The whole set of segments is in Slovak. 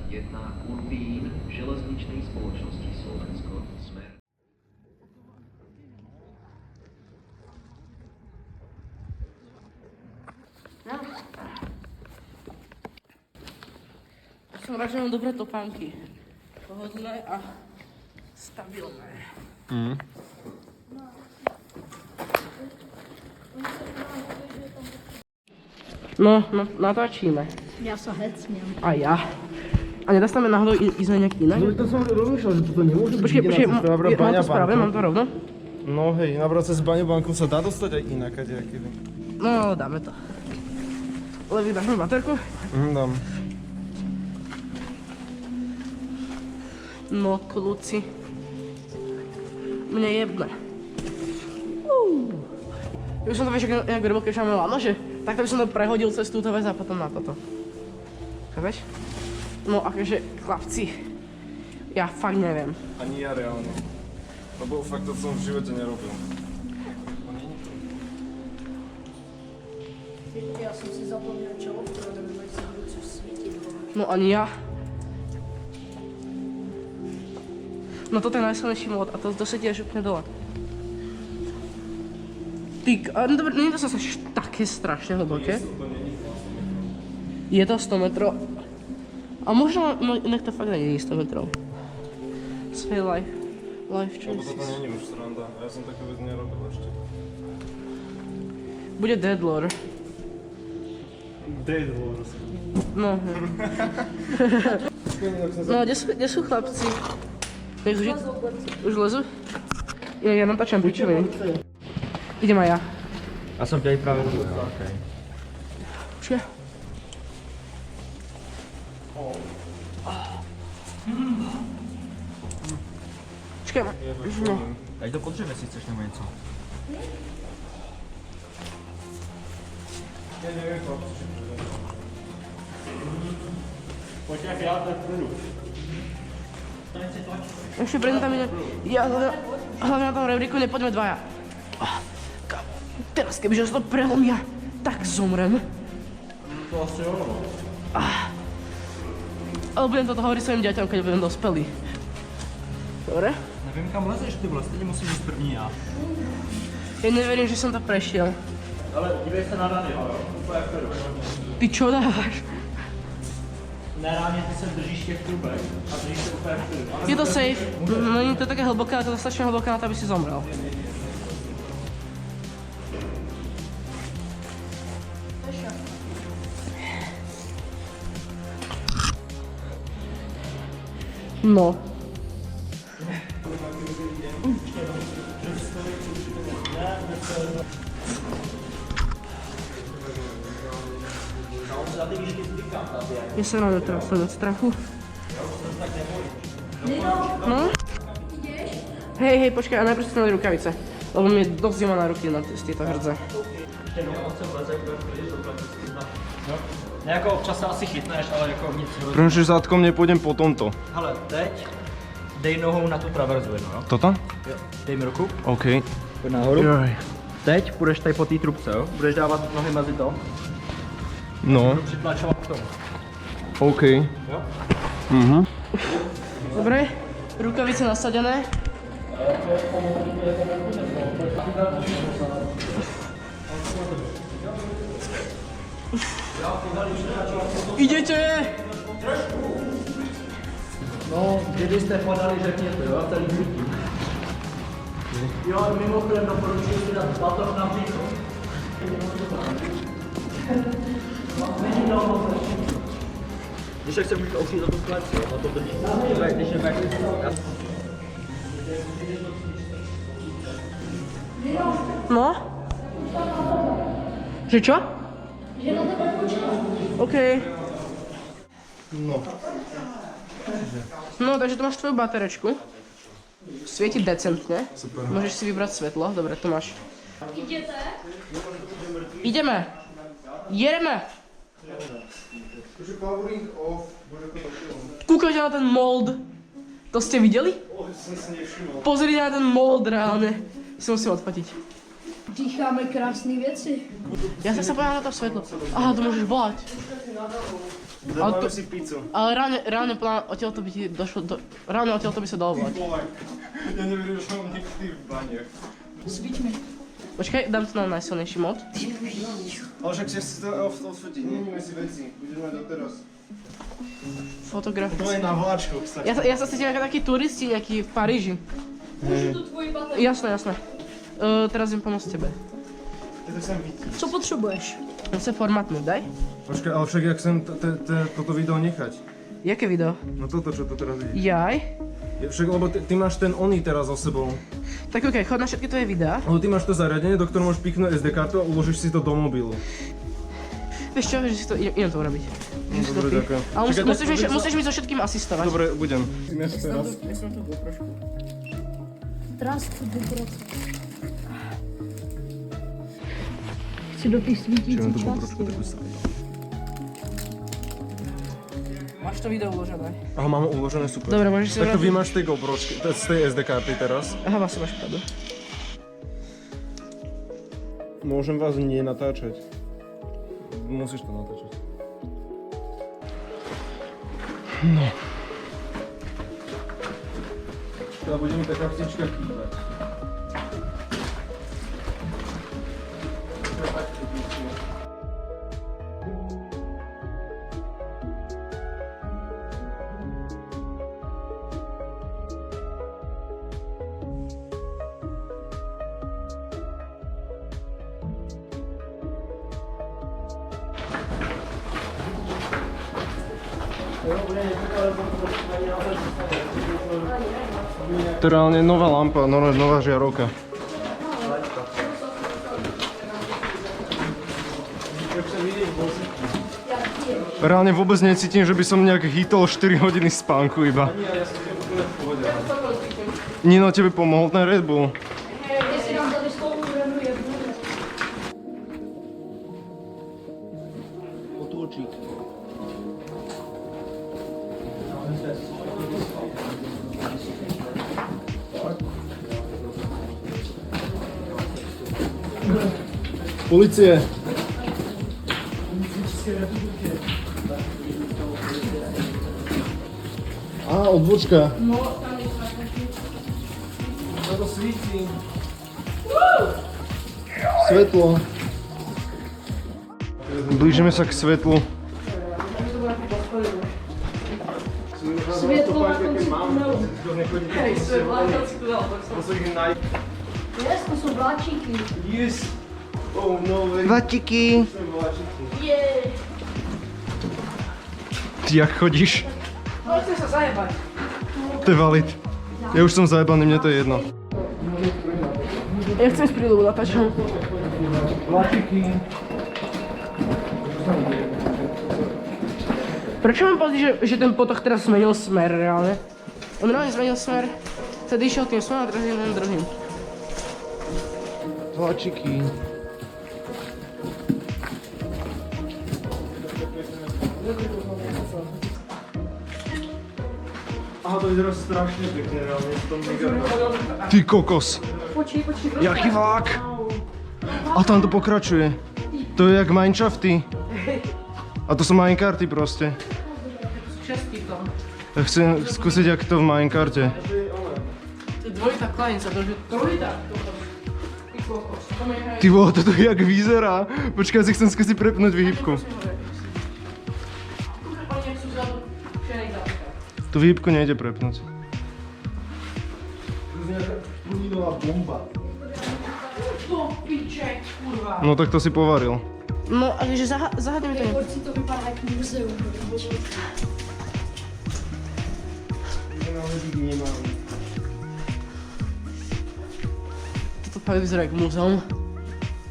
jedná Kurbín železničnej spoločnosti Slovensko Smer. Som rád, že mám dobré topánky. Pohodlné a stabilné. No, natáčíme. Ja sa hecnem. A ja. A nedá sa mi náhodou ísť na nejaký inak? No to som rozmýšľal, že toto nemôže byť Počkej, mám to správne, mám to rovno? No hej, napríklad cez Baňu sa dá dostať aj inak, kedy. No, dáme to. Levý, dáš mi baterku? Dám. No, kľúci. Mne jebne. Ja by som to vieš, jak robil, keď máme lano, že? Takto by som to prehodil cez túto vec a potom na toto. Chápeš? No akože, chlapci, ja fakt neviem. Ani ja reálne. Lebo fakt to som v živote nerobil. Ja som si zapomínal čo odkladám, aby sa budúce svietilo. No ani ja. No toto je najsilnejší mod a to svieti až úplne dole. Ale dobre, nie je to zase také strašne hlboké. Je to 100 metrov. A možno, no inak to fakt nie je 100 metrov. Svoj life Lebo choices. toto nie je už sranda, ja som takú vec nerobil ešte. Bude Deadlore. Deadlore. No, no kde sú chlapci? Už lezu? Ja natáčam pičoviny. Idem aj ja. A som ťa aj práve okej. Počkaj. Počkaj, no. Daj to podržeme si chceš nebo něco. Ja neviem chlapci, či príde. Pojď jak já, tak půjdu. Ešte predtým tam ide. Hlavne na tom rebríku nepoďme dvaja. Teraz kebyže sa to prelomia, tak zomrem. To asi ono. Ale budem toto hovoriť svojim deťom, keď budem dospelý. Dobre? Nevím kam lezeš ty vole, stejně musím jít první já. Ja neverím, že som to prešiel. Ale dívej se na rany, jo? Úplně jak to jdu. Ty čo dávaš? Na ráně ty se držíš těch trubek a držíš se úplně jak to jdu. Je to safe. No nie je to také hlboké, ale to je dostatečne hlboké na to, aby si zomrel. No. Ja sa rád trafím od strachu. No? Hej, počkaj, a najprv si dali rukavice. Lebo mi je dosť zima na ruky na tieto hrdze. Ne, jako občas se asi chytneš, ale jako nic hrozného. Prvním zátkom nepôjdem po tomto. Hele, teď dej nohou na tu traverzu jedno, jo? Toto? Jo. Dej mi ruku, OK. pojď nahoru. Joj. Teď půjdeš tady po té trubce, jo? Budeš dávat nohy mezi to. No, Budu přitlačovat k tomu. OK. Jo? Dobre, rukavice nasadené. Idete! No, kdybyste podali, řekněte, jo? Celý hnutí. Jo, mimochodem doporučuji si dát batoh na břicho. Není dlouho. Když tak se můžeš opřít o tu klec, jo? A to drží. Když je back. No? Že čo? OK. No. No, takže tu máš tvoju baterečku. Svieti decentne. Super. Môžeš si vybrať svetlo. Dobre, tu máš. Idete? Ideme. Jedeme. Powering off, Kúkajte na ten mold. To ste videli? Pozrite na ten mold reálne. Si musím odfotiť. Dýcháme krásne veci. Ja sa podám na to svetlo. Aha, to môžeš volať. Zadáme si pizzu. Ale reálne plán, odtiaľto by ti došlo do... Reálne odtiaľto by sa dalo volať. Ja neverím, že mám niekde v baniach. Svič mi. Počkaj, dám to na najsilnejší mod. Ale však si to odfotiť, neníme si veci. Budeme doteraz. Fotografie. To je na vláčku. Ja sa cítim ako taký turisti nejaký v Paríži. Môžu tu tvoji baterky. Jasné. Teraz im pomôcť tebe. Ja to chcem vidieť. Co potřebuješ? Chce formátnuť, daj. Počkaj, ale však ja chcem toto video nechať. Jaké video? No toto, čo tu teraz vidíš. Jaj. Však, lebo ty máš ten oný teraz za sebou. Tak okej, chod na všetky tvoje videá. Ale ty máš to zariadenie, do ktorého môžeš piknúť SD kartu a uložíš si to do mobilu. Vieš čo, že si to idem to urobiť. Dobre, ďakujem. Ale Čakaj, musíš mi so všetkým asistovať. Dobre, budem. Teraz tu dobroce. Chci do těch svítící části. Máš to video uložené. Aha, mám uložené, super. Dobre, môžeš si Tak to vrátiť. vymáš z tej GoPročky, z tej SD karty teraz. Aha, vlastne máš pravdu. Môžem vás nie natáčať. Musíš to natáčať. No. Teda bude mi taká ptička kývať. To je reálne nová lampa, nová žiarovka. Reálne vôbec necítim, že by som nejak hitol 4 hodiny spánku iba. Nino, tebe pomohol ten Red Bull. Jestli nám tady spolu trénuje, bude. Potôčik. Policie! Á, odbočka. No to svíti. Svetlo. Blížime sa k svetlu. Světlo na konci tunelu. Yes, to jsou vláčíky. Yes. Oh no way. Vláčiky. Yeah. Ty jak chodíš? No, chcem sa zajebať. To je valid. Ja už som zajebaný, mne to je jedno. Ja chcem ísť príľubu natáčam. Prečo mám pocit, že ten potok teraz zmenil smer reálne? On reálne zmenil smer. Vtedy išiel tým smerom a teraz idem tým druhým. Vláčiky. Aha, to vyzerá strašne pekne, reálne je to mega. Ty kokos. Počkej. Jaký vlák. A tam to pokračuje. To je jak Minecrafty. A to sú Minecarty proste. Český tam. Ja chcem skúsiť, jak to v Minecarte. To je dvojitá klanica, to je trojitá. Ty kokos. Ty vole, toto jak vyzerá. Počkaj, si chcem skúsiť prepnúť výhybku. Tu výhybku nejde prepnúť. To piče, kurva. No tak to si povaril. No, ale že zahádne mi to. Pojď si to vypadá jak muzeum. Toto fakt vyzerá jak múzeum.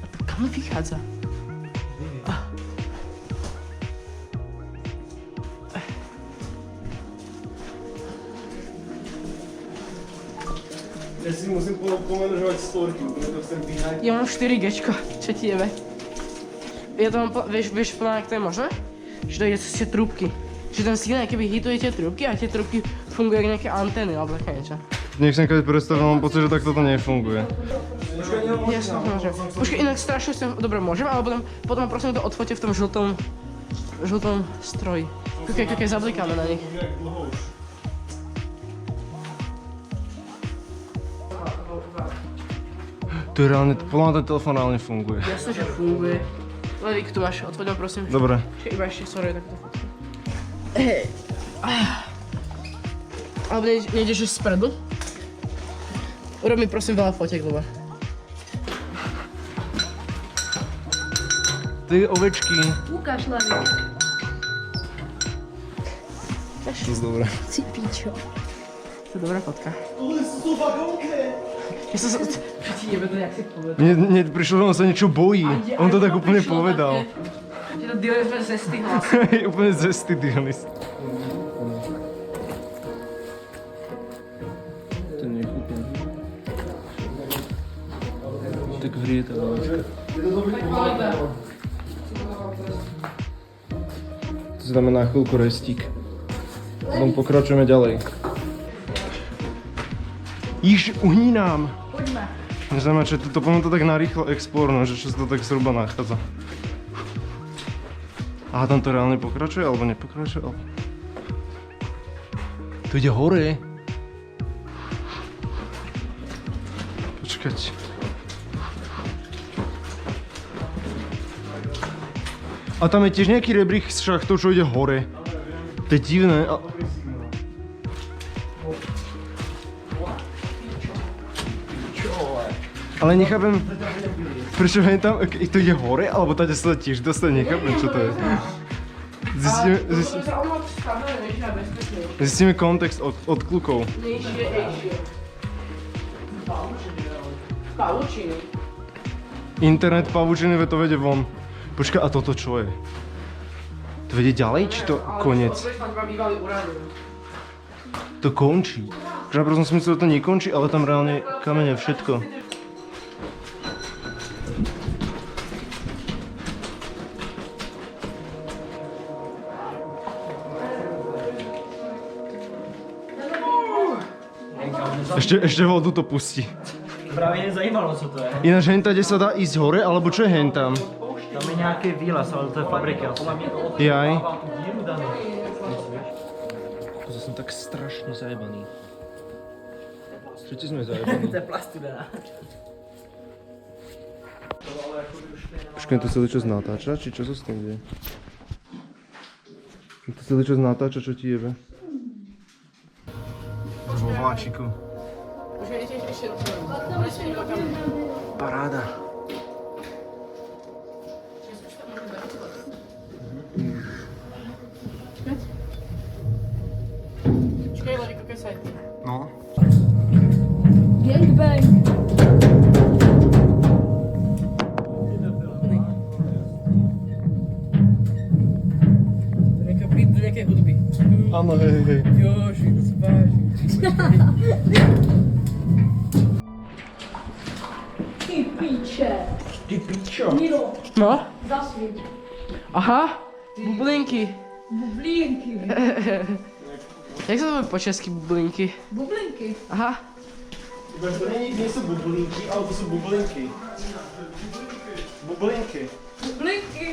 A to kam vychádza? Ja si musím pomenužovať storky, úplne to chcem vyhnať. Ja mám 4G, čo ti jebe? Ja to mám, vieš plán, jak to je možné? Že to ide cez tie trúbky. Že ten signál, keby hituje tie trúbky a tie trúbky fungujú ako nejaké antény alebo také niečo. Nech som keď predstavil, mám pocit, že takto to nefunguje. Jasne, môžem. Počkaj, inak strašne chcem, dobre môžem, ale potom prosím to odfote v tom žltom žltom stroji. Kúkaj, zablikáme na nich. To je reálne, podľa mňa ten telefón reálne funguje. Jasne, že funguje. Levík, tu máš, odfoď ma prosím. Dobre. Iba ešte, sorry, takto fotku. Alebo nejdeš ešte spredu? Urob mi prosím veľa fotiek, dobre. Ty ovečky. Ukáž, Levík. To je dobré. Si pičo. To je dobrá fotka. Ja som sa... Ti nevedel, jak si povedal. Mne prišlo, že on sa niečo bojí. On to tak úplne povedal. Že to Dionis bude zestý hlas. Hej, úplne zestý Dionis. To nie je úplne. Tak hrie tá láčka. To si dáme na chvíľku restík. Potom pokračujeme ďalej. Již uhní nám. Poďme. Neznamená, že to poviem to tak narýchlo explorno, že čo sa to tak zhruba nachádza. Aha, tam to reálne pokračuje, alebo nepokračuje? Alebo... To ide hore. Počkať. A tam je tiež nejaký rebrík z šachtov, čo ide hore. To je divné. Ale nechápem, prečo hen tam, to ide hore, alebo tady sa tiež dostane, nechápem, čo to je. Zistíme kontext od klukov. Pavučiny. Internet pavučiny, to vede von. Počkaj, a toto čo je? To vede ďalej, či to koniec? To končí. Najprv som si myslel, že to nekončí, ale tam reálne kamene všetko. Ešte vodu to pustí. Právě mě zajímalo, co to je. Ináč hentade sa dá ísť hore, alebo čo je hentam? Tam je nějaký výlez, ale to je fabrika. Jaj. Díru danou. To som tak strašne zajebaný. Všetci sme zajebaní. To je plastudená. Počkaj, to celý čas natáča, či čo sa s tým deje? To celý čas natáča, čo ti jebe? Vo vláčiku. Paráda. Čekaj, Lari, koľko sa je? No. Gangbang. To beat do nejakej hudby. Áno, hej. Joži, spáži. Ty piče. Ty pičo. Miro, No? zasvieť. Aha, bublinky. Bublinky. Jak sa to povie po česky bublinky? Bublinky. Aha. To nie sú bublinky, ale to sú bublinky. Bublinky. Bublinky.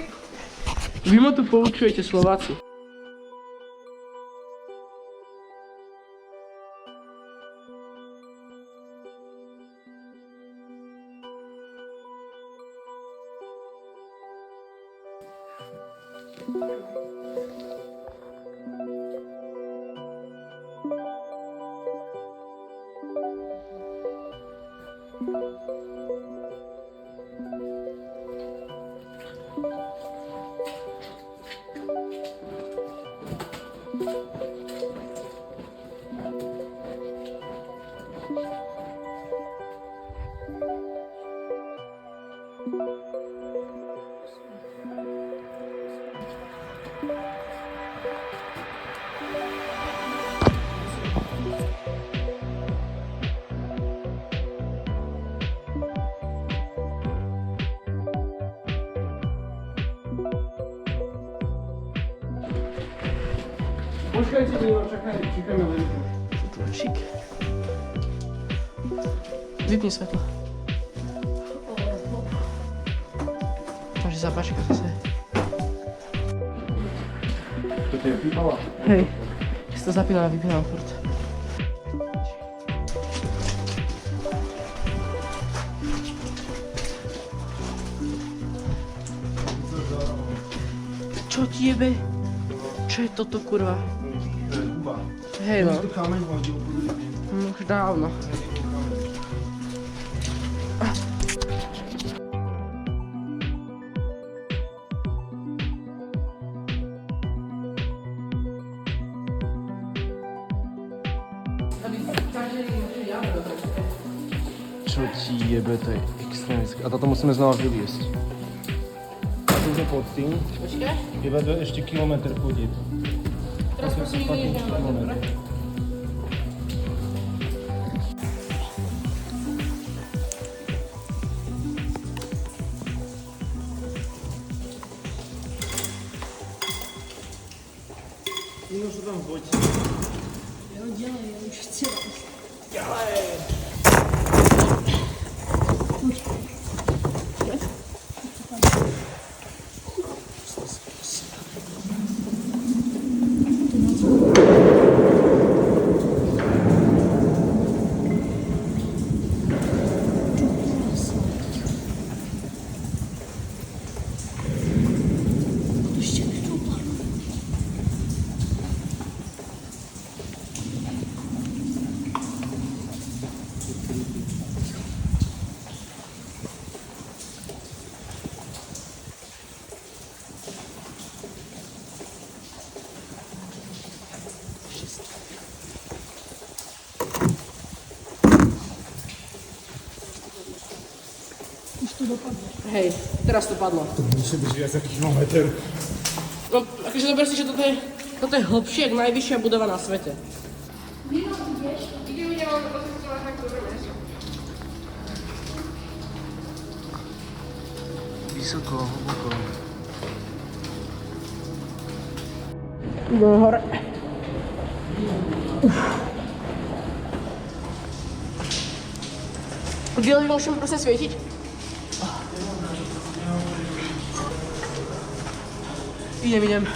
Vy ma tu poučujete Slováci. Počkajte, Miro, čakajme Leriku. Šik. Vypni svetlo. Takže zapáči, kako sa je. To tie vypala? Hej, si to zapínam a vypínam furt. Čo ti jebe? Čo je toto kurva? To je huba. Hej no, Tu kameň hodil. už dávno. Čo ti jebe, to je extrémne. A toto musíme znova vyliesť. A tu sme pod tým. Počkaj. Iba ešte kilometr chodiť. Teraz prosím nikdy neždáme, dobre? No co tam chodí? Jo, dělej, já už chci. Hej, teraz to padlo. To musí byť viac ako kilometr. No, akože zober si, že toto je hlbšie jak najvyššia budova na svete. Vysoko, hlboko. Ideme hore. Dělej, můžeme prostě světit? Idem.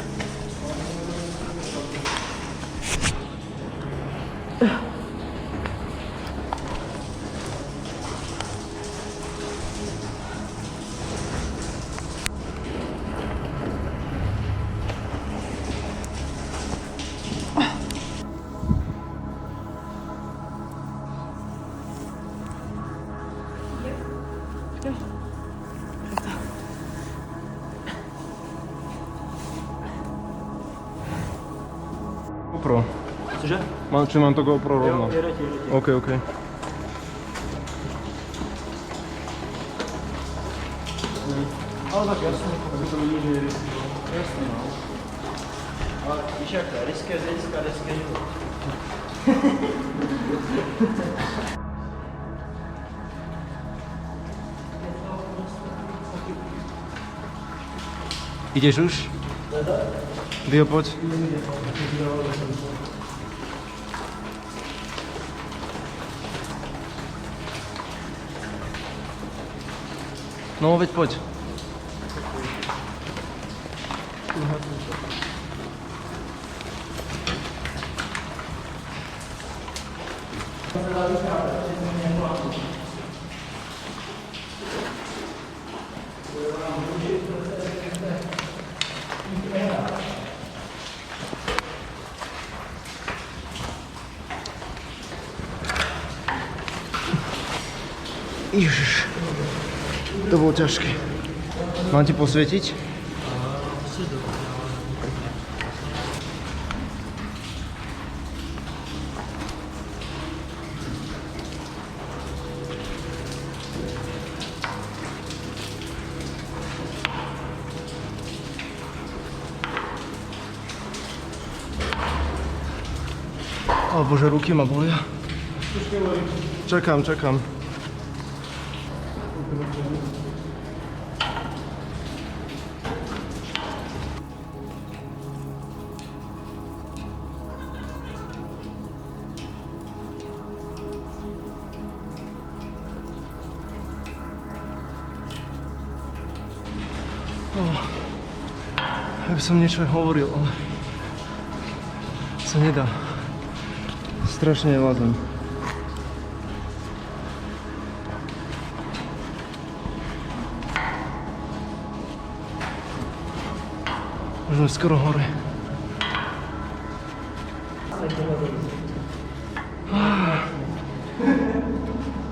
GoPro. Cože? Či mám to GoPro rovno? Jo, jedete. OK. Ale tak jasně, aby to vidí, že je risk. Jasně, no. Ale víš jak to je, risk je risk a risk je život. Ideš už? Dio, poď. No, veď poď. Ježiš, to bolo ťažké. Mám ti posvietiť? O Bože, ruky ma bolia. Čakám. Ja by som niečo hovoril, ale sa nedá. Strašne nelazem. Možno skoro hore.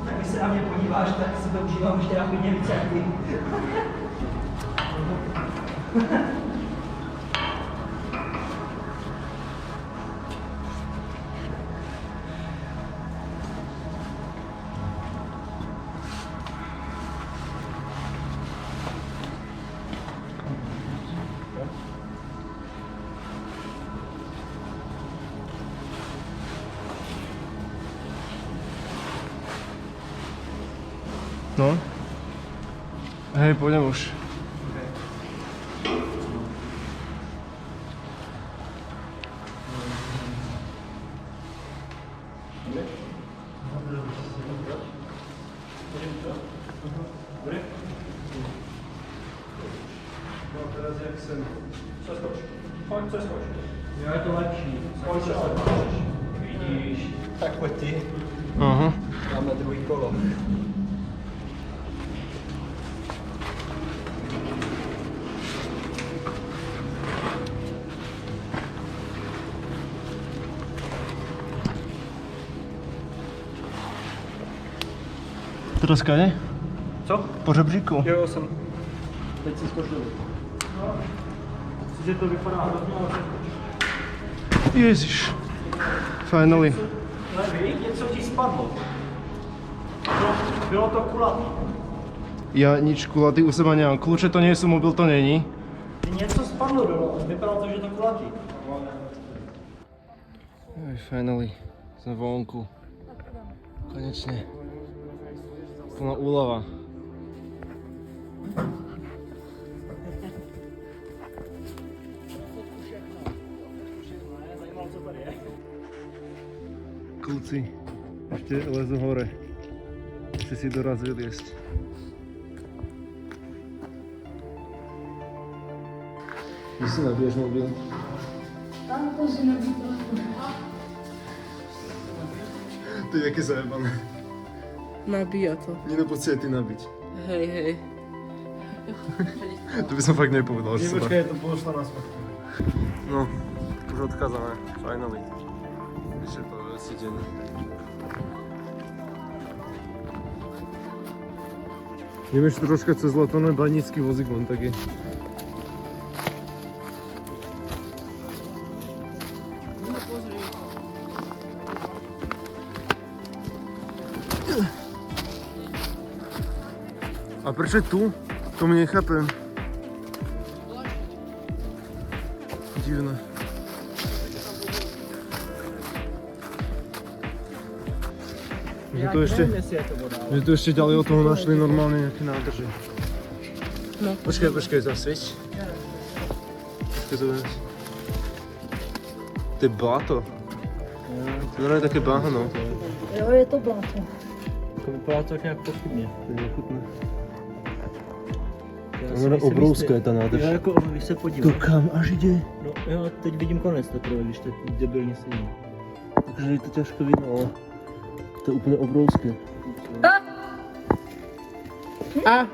Tak když se na mě podíváš, tak si to užívám ještě na hodně více jak ty. No. Hej, pôjdem už. No teraz jak sem. Přeskoč. Pojď přeskoč. Jo, je to lepší. Pojď přeskoč. Vidíš. Tak pojď ty. Aha. Dáme druhý kolo. Teraz kade? Co? Po žebříku. Jo, jsem. Teď si skočil. Že to vypadá hrozně, ale přeskoč. Ježiš. Finally. Levý, něco ti spadlo. Bylo to kulatý. Ja nič kulatý u seba nemám. Kľúče to nie sú, mobil to není. Něco spadlo dole, vypadalo to, že to kulatý. Finally. Sme vonku. Konečne. Plná úlava. Kluci, ešte lezu hore. Chci si doraz vyliesť. Kde si nabiješ mobil? Tam to si nabít trošku. To je jaké zajebané. Nabíja to. Nino, poď si aj ty nabiť. Hej, hej. To by som fakt nepovedal, že sa dá. Počkej, to pošla na spadku. No, už odchádzame, finally. Vyčerpávajú si deň. Ideme ešte troška cez leto, no banícky vozík len tak je. A prečo je tu? To mi nechápem. Divné. Že tu ešte ďalej od toho našli normálne nejaké nádrže. No. Počkaj, zasvieť. Počkaj, zoberať. To je bláto. To je také báhno. Jo, je to bláto. To vypadá to nějak pochybně. To je nechutné. Ona je obrovská ta nádrž. Jo, jako, když se podíváš. To kam až jde? No, jo, teď vidím konec teprve, když teď debilně sedím. Takže je to ťažko vidno, ale to je úplne obrovské. A!